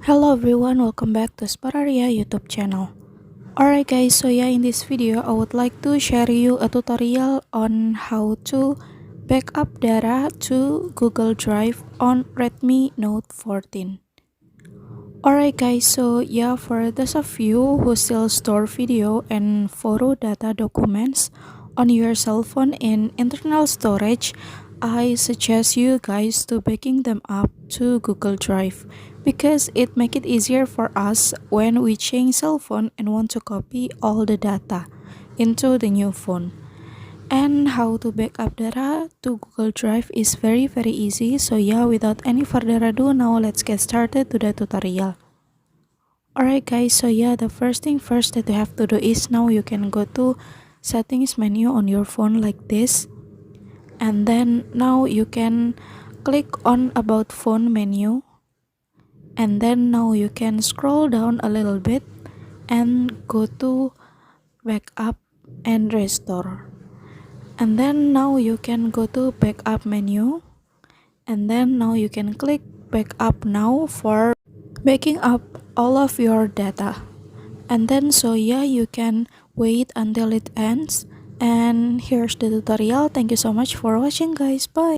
Hello everyone, welcome back to Spararia YouTube channel. Alright guys, so yeah, in this video I would like to share you a tutorial on how to back up data to Google Drive on Redmi Note 14. Alright guys, so yeah, for those of you who still store video and photo data documents on your cell phone in internal storage, I suggest you guys to backing them up to Google Drive because it make it easier for us when we change cell phone and want to copy all the data into the new phone. And how to back up data to Google Drive is very easy. So yeah, without any further ado, now let's get started to the tutorial. Alright guys, so yeah, the first thing first that you have to do is now you can go to settings menu on your phone like this, and then now you can click on about phone menu, and then now you can scroll down a little bit and go to backup and restore, and then now you can go to backup menu, and then now you can click backup now for backing up all of your data. And then so yeah, you can wait until it ends. And here's the tutorial. Thank you so much for watching guys. Bye.